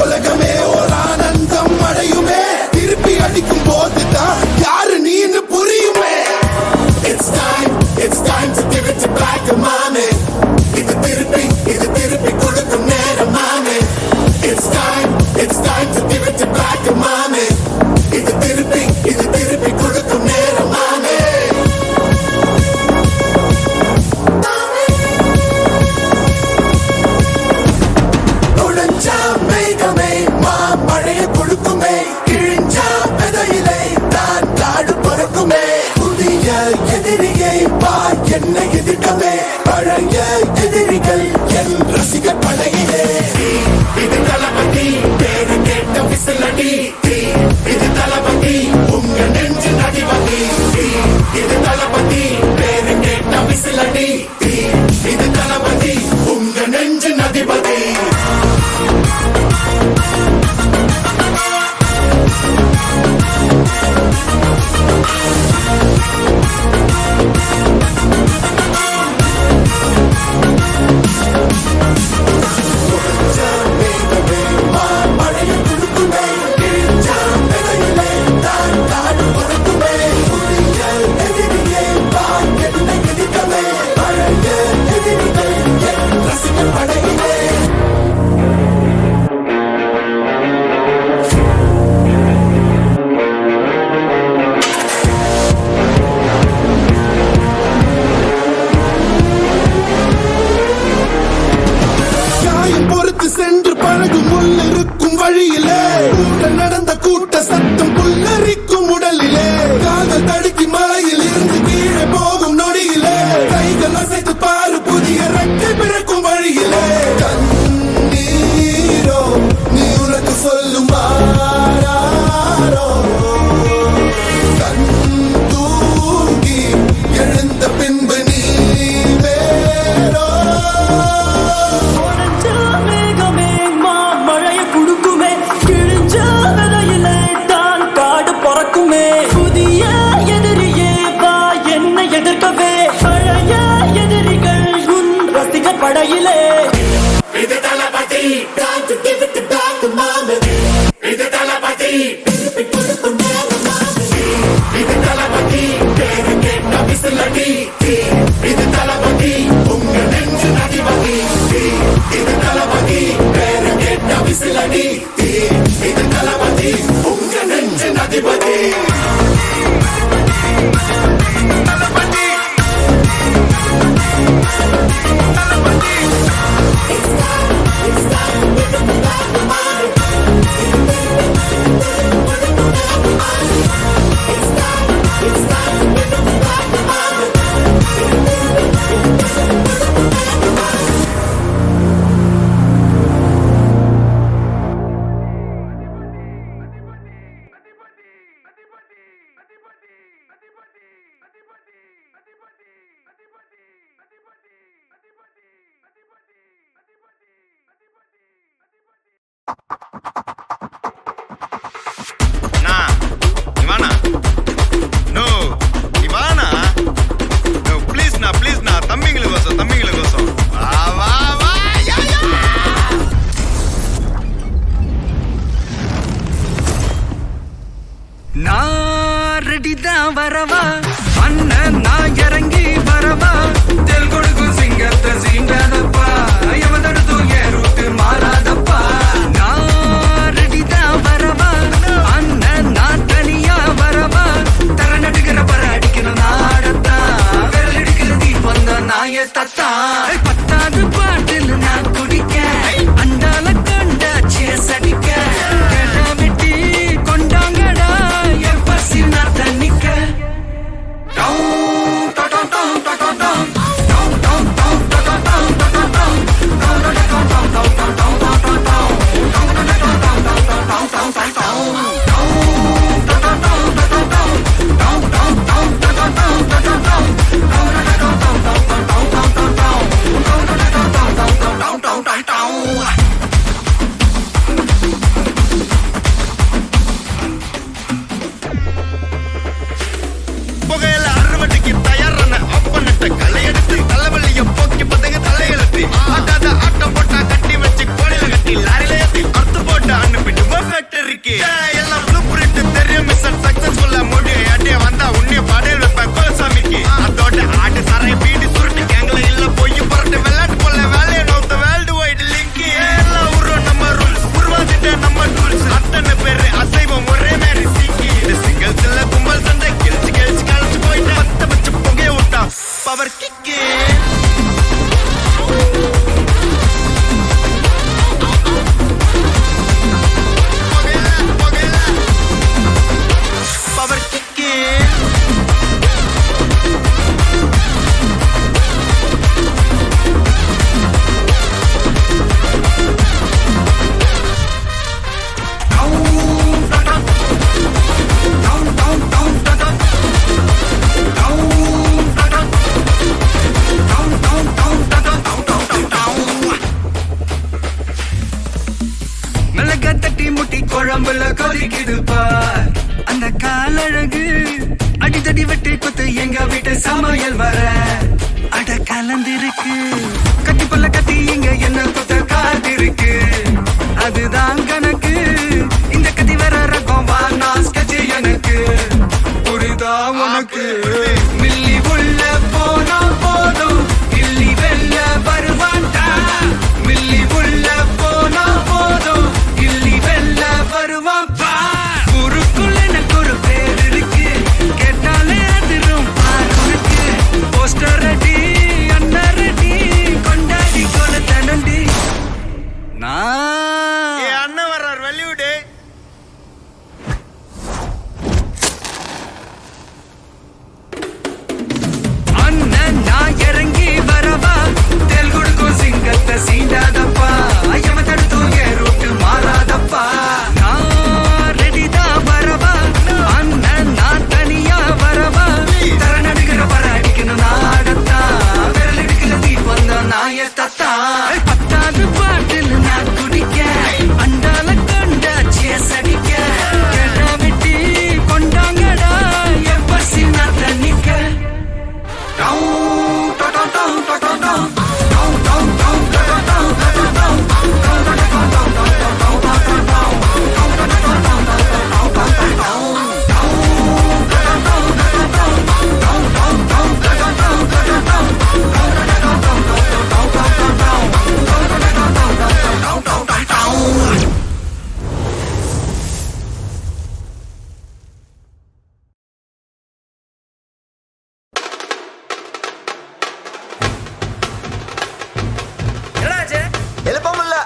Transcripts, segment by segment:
உலகமே ஒரு ஆனந்தம் அடையுமே திருப்பி அடிக்கும் போதுதான் யாரு நீன்னு புரியுமே. It's time to give it back to mommy. இது திருப்பி கொடுக்கும் நேரம் மாமே. It's time to give it back to mommy. இது திருப்பி கொடுக்கும் நேரம் மாமே. நுழைஞ்சா மேகமே மாமழைய கொடுக்குமே கிழிஞ்சா விதையிலே தான் காடு பொறுக்குமே. புதிய எதிரியை வா என்ன எதிர்க்கவே பழைய எதிரிகள் என் ரசிகர் படையிலே. இது தளபதி பேரு கேட்ட விசிலடி. இது தளபதி உங்க நெஞ்சு நடிபதி. இது தளபதி பேரு கேட்ட விசிலடி. இது தளபதி உங்க நெஞ்சு நதிபதி. சென்று பழகும் முள்ளிருக்கும் வழியிலே நடந்த கூட்ட சத்தம் புல்லரிக்கும் உடலிலே. காதல் தடுக்கி மலையில் இருந்து கீழே போகும் நொடியிலே கைகள் அசைத்து பாரு புதிய ரெக்கை பிறக்கும் வழியிலே. கண்ணீரோ நீ உனக்கு சொல்லும் ஆராரோ கண் தூங்கி எழுந்த பின்பு நீ வேறோ. படையிலே இது தளபதி time to give it back to mommy. இது தளபதி திருப்பி கொடுக்கும் நேரம் மாமே. இது தளபதி பேரு கேட்ட விசிலடி. இது தளபதி உங்க நெஞ்சு நதிபதி. இது தளபதி பேரு கேட்ட விசிலடி. இது தளபதி உங்க நெஞ்சு நதிபதி. வரவா அண்ணன் நான் இறங்கி வரவா தெல் கொடுக்கும் சிங்கத்தை சீண்டாதப்பா எவதடுத்து ஏறுட்டு மாறாதப்பா. நான் ரெடிதான் வரவா அண்ணன் நான் தனியா வரவா தர நடுக்கிற பர அடிக்கணும் நாடத்தா விரல் எடுக்கிற தீபம் தான் நாய தத்தா. பத்தாவது பாட்டில் நான் குடிக்க அண்டால கண்டா சேஸ் அடிக்க கேட்டாமிட்டி கொண்டாங்கடா என் பசி நான் தண்ணிக்க. Down, down, down, down, down, down, down, down, down, down, down, down. தட்டி முட்டி குழம்புல கொதிக்குது பார் அந்த காலழகு அடிதடி வெட்டி குத்து எங்க வீட்டு சமையல் வர அட கலந்திருக்கு கட்டி பல்ல கட்டி இங்க என்ன குத்த காத்திருக்கு அதுதான் கணக்கு இந்த கதி வர ரகம் வா நான் ஸ்கெட்ச் எனக்கு புரிதா உனக்கு மில்லி உள்ள போனா போதும் கில்லி வெல்ல வருவான்டா மில்லி உள்ள போனா போதும் கில்லி வெல்ல வருவான் பார் ஊருக்குள்ள எனக்கு ஒரு பேர் இருக்கு கேட்டாலே அதிரும் பாருக்கு போஸ்டர் ரெடி அண்ணன் ரெடி கொண்டாடி கொல தனண்டி நான் அண்ணன் வர்றார் வள்ளிவிடு. அண்ணன் நான் இறங்கி வரவா தெல் கொடுக்கும் சிங்கத்தை சீண்டாதப்பா எம தடுத்தும் என் ரூட்டு மாறாதப்பா நான் ரெடிதான் வரவா அண்ணன் நான் தனியா வரவா தர நடுகிற வர அடிக்கணும் நாடத்தா விரல் எடுக்கல தீ வந்த நாய தத்தா பத்தாவது பாட்டில் நான் குடிக்க அண்டால கொண்டா சேஸ் அடிக்க கேட்டா வெட்டி கொண்டாங்கடா என் பசி நான் தண்ணிக்க என்னாச்சு? எழுப்ப முடியல.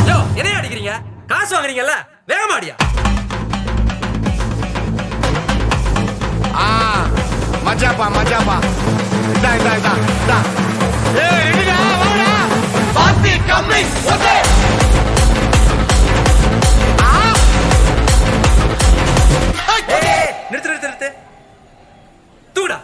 யோ, என்னைய அடிக்கிறீங்க? காசு வாங்குறீங்கல்ல? வேகமா அடியா. மச்சாப்பா மச்சாப்பா இதா இதா இதா இதா. ஏய் ரெடிடா வாடா. பாத்தி கம்மி ஓகே. ஏய், நிறுத்து நிறுத்து நிறுத்து. தூடா.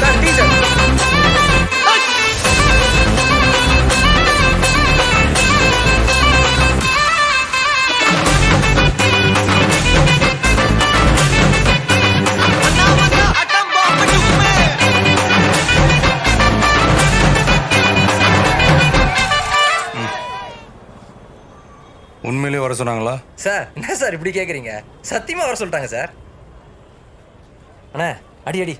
Sir, teacher. உண்மையிலேயே வர சொன்னாங்களா? சார், என்ன சார் இப்படி கேக்குறீங்க? சத்தியமா வர சொல்லிட்டாங்க சார். அண்ணா, அடி அடி.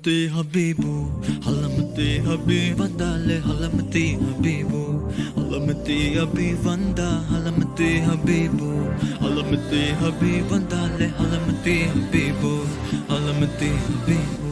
ஹலமத்தே ஹபீபு ஹலமத்தே ஹபீப் வந்தாலே ஹலமத்தே ஹபீபு ஹலமத்தே ஹபீப் வந்தா ஹலமத்தே ஹபீபு ஹலமத்தே ஹபீப் வந்தாலே ஹலமத்தே ஹபீபு ஹலமத்தே ஹபீபு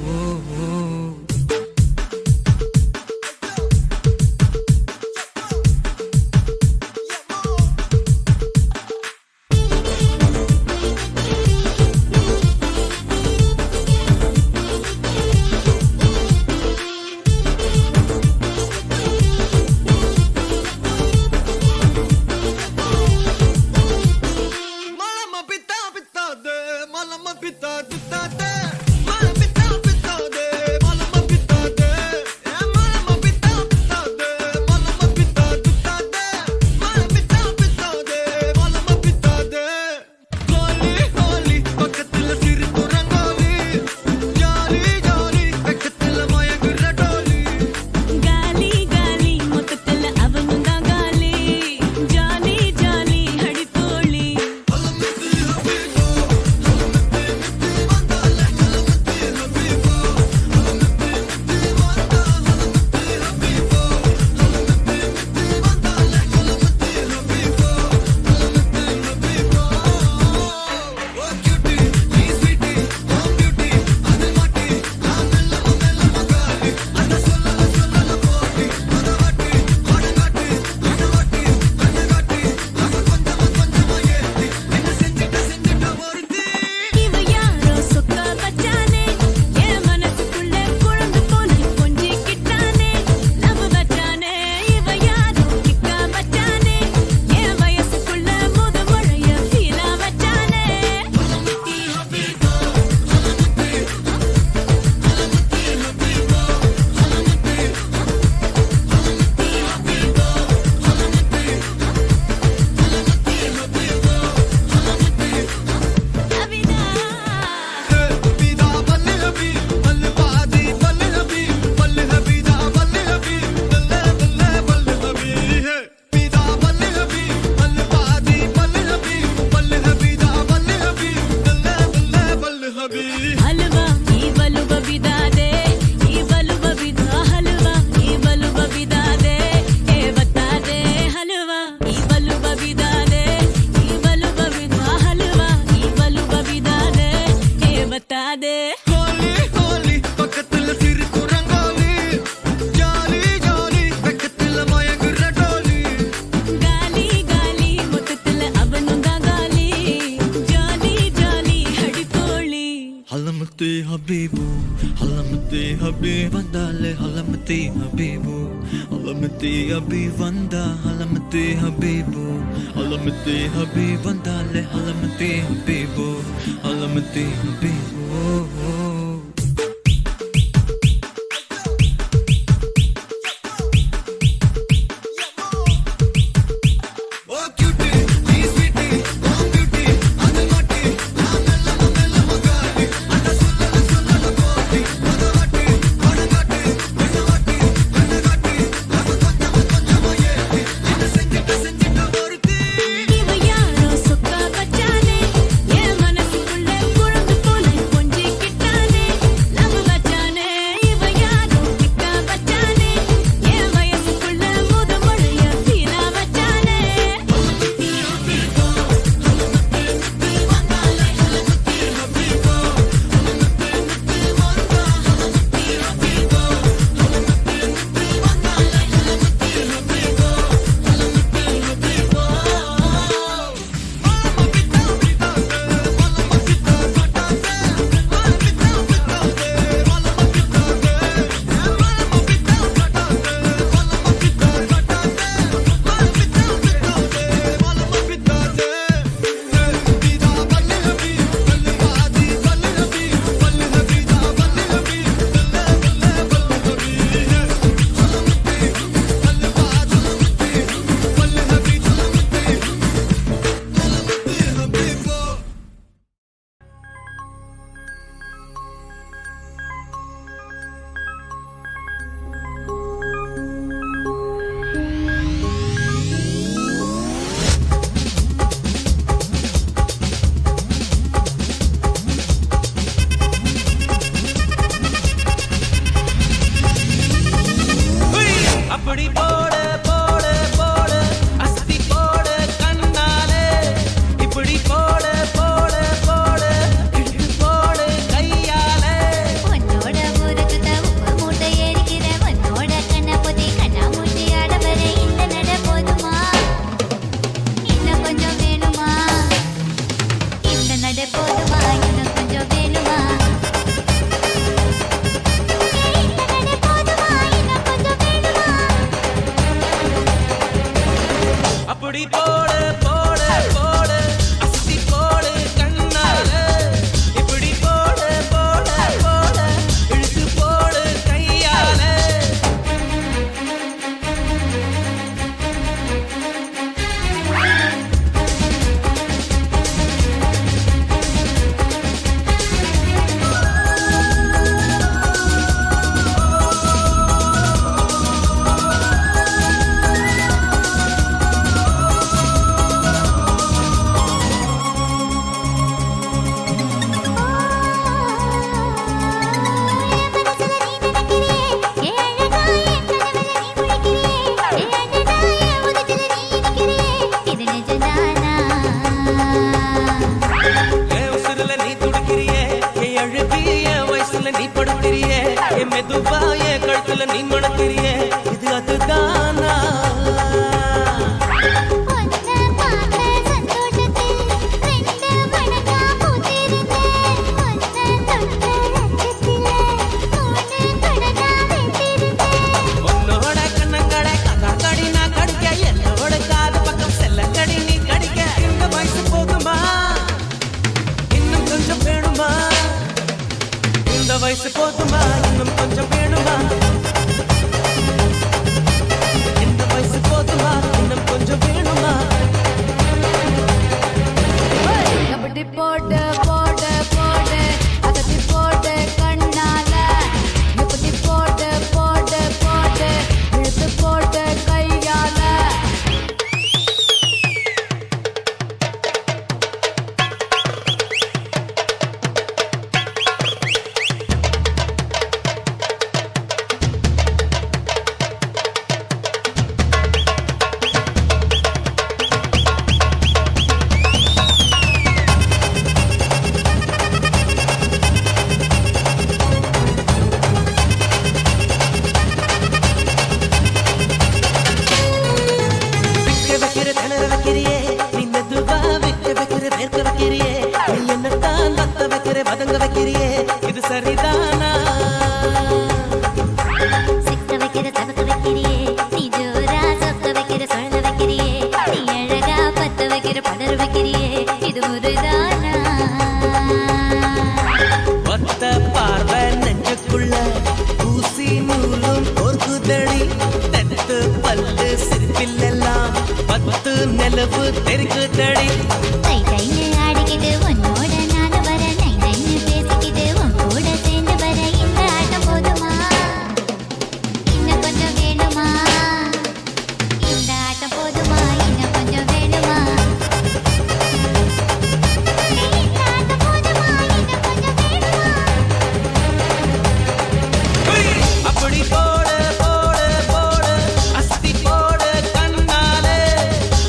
ஹலமத்தே ஹபீபு ஹலமத்தே ஹபீப் வந்தாலே ஹலமத்தே ஹபீபு ஹலமத்தே ஹபீப் வந்தா ஹலமத்தே ஹபீபு ஹலமத்தே ஹபீப் வந்தாலே ஹலமத்தே ஹபீபு ஹலமத்தே ஹபீபு இவ யாரோ சொக்கா வச்சானே என் மனசுக்குள்ள குழம்பு போல கொஞ்சிக்கிட்டானே இப்படி போடு போடு போடு அஸ்தி போடு கண்ணால இப்படி போடு போடு போடு இழுத்து போடு கையால என் உசுருல நீ துடிக்கிறியே என் அழுகி என் வயசுல நீ படுக்கிறியே என் மெதுவா என் கழுத்துல நீ மணக்கிறியே இது அதுதானா உன்னோட கண்ணங்கடை கடி நான் கடிக்க என்னோட காது பக்கம் செல்லங்கடி நீ கடிக்க இந்த வயசு போதுமா இன்னும் கொஞ்சம் வேணுமா இந்த வயசு போதுமா இன்னும் கொஞ்சம் வேணுமா இந்த வயசு போதுமா இன்னும் கொஞ்சம் வேணுமா எப்படி போட்டு போட்டு போட்டு அகத்தி போட்டு கண்ணால எப்படி போட்டு போட்டு போட்டு இழுத்து போட்டு கையால விக்க வைக்கிற திணற வைக்கிறியே நீ மெதுவா விக்க வைக்கிற வேர்க்க வைக்கிறியே நீ என்னத்தான் வத்த வைக்கிற வதங்க வைக்கிறியே இது சரிதானா சிக்க வைக்கிற தவக்க வைக்கிறியே நீ ஜோரா சொக்க வைக்கிற சொல்ல வைக்கிறியே நீ அழகா பத்த வைக்கிற பதற வைக்கிறியே இது முருதானா ஒத்த பார்வை நெஞ்சுக்குள்ள ஊசி நூலும் பொறுக்குதடி தெத்து பல்லு சிரிப்பிலெல்லாம் பத்து நிலவு தெரிக்குதடி கை கைன்னு ஆடிக்கிட்டு உன்னோட நானும் வர நை நைன்னு பேசிக்கிட்டு உன் கூட சேர்ந்து வர இந்த ஆட்டம் போதுமா இன்னும் கொஞ்சம் வேணுமா இந்த ஆட்டம் போதுமா இன்னும் கொஞ்சம் வேணுமா இந்த ஆட்டம் போதுமா இன்னும் கொஞ்சம் வேணுமா அப்படி போடு போடு போடு அஸ்தி போடு கண்ணாலே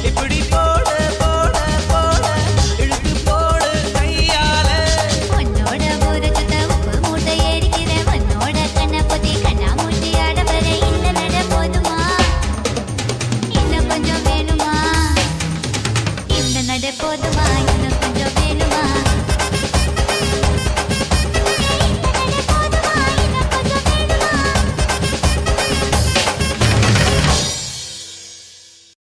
இப்படி போடு போடு போடு இழுத்து போடு கையாலே உன்னோட ஊரு சுத்த உப்பு மூட்டை ஏறிக்கிற உன்னோட கண்ணை பொத்தி கண்ணா மூட்டி ஆட வர இந்த நட போதுமா இன்னும் கொஞ்சம் வேணுமா இந்த நட போதுமா இன்னும்